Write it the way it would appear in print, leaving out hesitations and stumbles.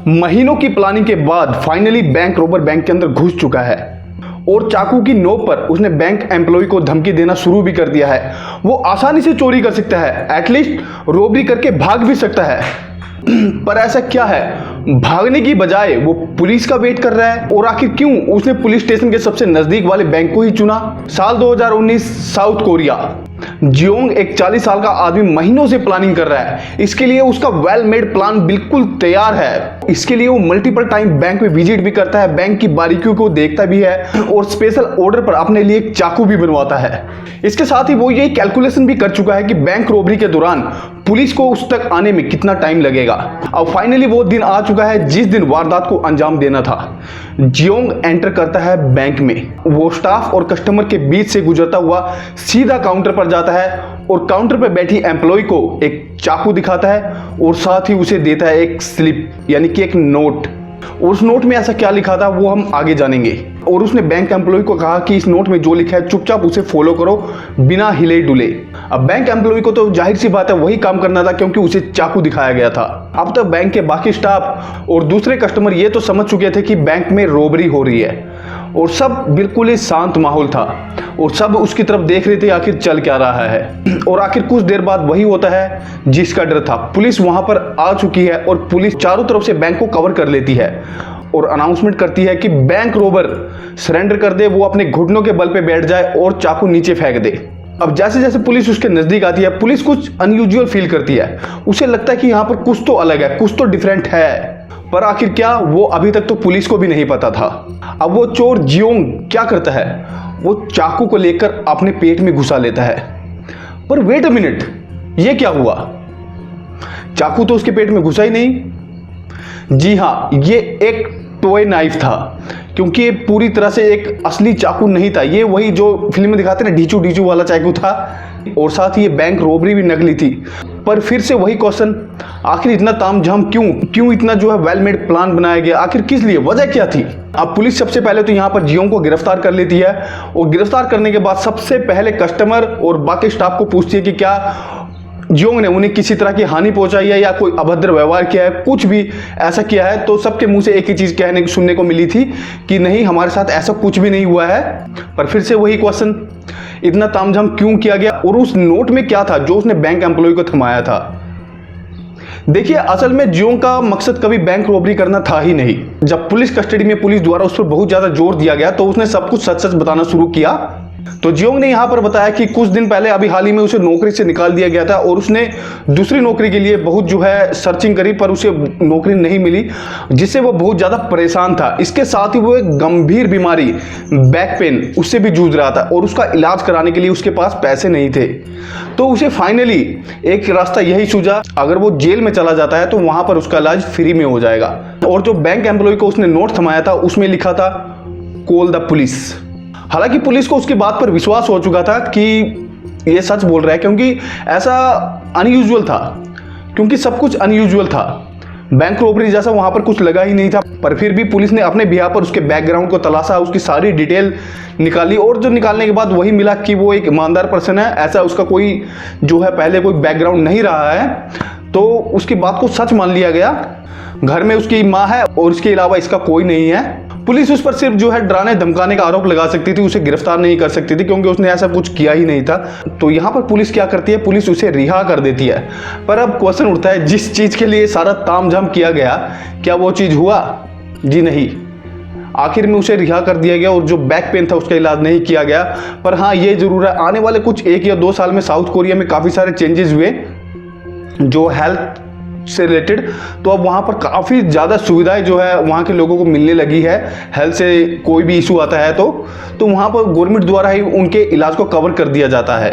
महीनों की प्लानिंग के बाद फाइनली बैंक रोबर बैंक के अंदर घुस चुका है और चाकू की नोक पर उसने बैंक एम्प्लॉय को धमकी देना शुरू भी कर दिया है। वो आसानी से चोरी कर सकता है, एटलीस्ट रोबरी करके भाग भी सकता है। पर ऐसा क्या है, भागने की बजाय वो पुलिस का वेट कर रहा है। और आखिर क्यों उसने पुलिस स्टेशन के सबसे नजदीक वाले बैंक को ही चुना। साल 2019, साउथ कोरिया। जियोंग एक 40 साल का आदमी महीनों से प्लानिंग कर रहा है। इसके लिए उसका वेल मेड प्लान बिल्कुल तैयार है। इसके लिए वो मल्टीपल टाइम बैंक में विजिट भी करता है, बैंक की बारीकियों को देखता भी है और स्पेशल ऑर्डर पर अपने लिए एक चाकू भी बनवाता है। इसके साथ ही वो ये कैलकुलेशन भी कर चुका है कि बैंक रॉबरी के दौरान पुलिस को उस तक आने में कितना टाइम लगेगा। अब फाइनली वो दिन आ चुका है जिस दिन वारदात को अंजाम देना था। जियोंग एंटर करता है बैंक में। वो स्टाफ और कस्टमर के बीच से गुजरता हुआ सीधा काउंटर पर जाता है और काउंटर पर बैठी एम्प्लॉय को एक चाकू दिखाता है और साथ ही उसे देता है एक स्लिप यानी कि एक नोट। और उस नोट में ऐसा क्या लिखा था वो हम आगे जानेंगे। और उसने बैंक एम्प्लॉय को कहा कि इस नोट में जो लिखा है चुपचाप उसे फॉलो करो बिना हिले डुले। अब बैंक एम्प्लॉय को तो जाहिर सी बात है वही काम करना था क्योंकि उसे चाकू दिखाया गया था। अब तक बैंक के बाकी स्टाफ और दूसरे कस्टमर ये तो समझ चुके थे कि बैंक में रॉबरी हो रही है और सब बिल्कुल ही शांत माहौल था और सब उसकी तरफ देख रहे थे आखिर चल क्या रहा है। और आखिर कुछ देर बाद वही होता है जिसका डर था। पुलिस वहां पर आ चुकी है और पुलिस चारों तरफ से बैंक को कवर कर लेती है और अनाउंसमेंट करती है कि बैंक रोबर सरेंडर कर दे, वो अपने घुटनों के बल पे बैठ जाए और चाकू नीचे फेंक दे। अब जैसे जैसे पुलिस उसके नजदीक आती है पुलिस कुछ अनयूजुअल फील करती है। उसे लगता है कि यहाँ पर कुछ तो अलग है, कुछ तो डिफरेंट है। पर आखिर क्या, वो अभी तक तो पुलिस को भी नहीं पता था। अब वो चोर जियोंग क्या करता है, वो चाकू को लेकर अपने पेट में घुसा लेता है। पर वेट अ मिनट, ये क्या हुआ? चाकू तो उसके पेट में घुसा ही नहीं। जी हाँ, ये एक टॉय नाइफ था क्योंकि ये पूरी तरह से एक असली चाकू नहीं था। ये वही जो फिल्म में दिखाते ना ढीचू ढीचू वाला चाकू था और साथ ही ये बैंक रॉबरी भी नकली थी। पर फिर से वही क्वेश्चन, आखिर इतना तामझाम क्यों इतना जो है वेल मेड प्लान बनाया गया, आखिर किस लिए, वजह क्या थी? अब पुलिस सबसे पहले तो यहाँ पर जियोंग को गिरफ्तार कर लेती है और गिरफ्तार करने के बाद सबसे पहले कस्टमर और बाकी स्टाफ को पूछती है कि क्या जियोंग ने उन्हें किसी तरह की हानि पहुंचाई है या कोई अभद्र व्यवहार किया है, कुछ भी ऐसा किया है। तो सबके मुंह से एक ही चीज सुनने को मिली थी कि नहीं, हमारे साथ ऐसा कुछ भी नहीं हुआ है। पर फिर से वही क्वेश्चन, इतना तामझाम क्यों किया गया और उस नोट में क्या था जो उसने बैंक एम्प्लॉय को थमाया था? देखिए, असल में जियोंग का मकसद कभी बैंक रॉबरी करना था ही नहीं। जब पुलिस कस्टडी में पुलिस द्वारा उस पर बहुत ज्यादा जोर दिया गया तो उसने सब कुछ सच सच बताना शुरू किया। तो जियोंग ने यहाँ पर बताया कि कुछ दिन पहले अभी हाल ही में उसे नौकरी से निकाल दिया गया था और उसने दूसरी नौकरी के लिए बहुत जो है सर्चिंग करी पर उसे नौकरी नहीं मिली, जिससे वो बहुत ज़्यादा परेशान था। इसके साथ ही वो एक गंभीर बीमारी बैक पेन उससे भी जूझ रहा था और उसका इलाज कराने के लिए उसके पास पैसे नहीं थे। तो उसे फाइनली एक रास्ता यही सूझा, अगर वो जेल में चला जाता है तो वहाँ पर उसका इलाज फ्री में हो जाएगा। और जो बैंक एम्प्लॉय को उसने नोट थमाया था उसमें लिखा था कॉल द पुलिस। हालांकि पुलिस को उसकी बात पर विश्वास हो चुका था कि ये सच बोल रहा है क्योंकि ऐसा अनयूजुअल था, क्योंकि सब कुछ अनयूजुअल था। बैंक रॉबरी जैसा वहां पर कुछ लगा ही नहीं था। पर फिर भी पुलिस ने अपने बिहाफ पर उसके बैकग्राउंड को तलाशा, उसकी सारी डिटेल निकाली और जो निकालने के बाद वही मिला कि वो एक ईमानदार पर्सन है, ऐसा उसका कोई जो है पहले कोई बैकग्राउंड नहीं रहा है। तो उसकी बात को सच मान लिया गया। घर में उसकी माँ है और इसके अलावा इसका कोई नहीं है। पुलिस उस पर सिर्फ जो है डराने धमकाने का आरोप लगा सकती थी, उसे गिरफ्तार नहीं कर सकती थी क्योंकि उसने ऐसा कुछ किया ही नहीं था। तो यहाँ पर पुलिस क्या करती है, पुलिस उसे रिहा कर देती है। पर अब क्वेश्चन उठता है, जिस चीज के लिए सारा तामझाम किया गया क्या वो चीज हुआ? जी नहीं, आखिर में उसे रिहा कर दिया गया और जो बैक पेन था उसका इलाज नहीं किया गया। पर हाँ, ये जरूर है, आने वाले कुछ 1 या 2 साल में साउथ कोरिया में काफी सारे चेंजेस हुए जो हेल्थ से रिलेटेड। तो अब वहाँ पर काफ़ी ज़्यादा सुविधाएं जो है वहाँ के लोगों को मिलने लगी है। हेल्थ से कोई भी इशू आता है तो वहाँ पर गवर्नमेंट द्वारा ही उनके इलाज को कवर कर दिया जाता है।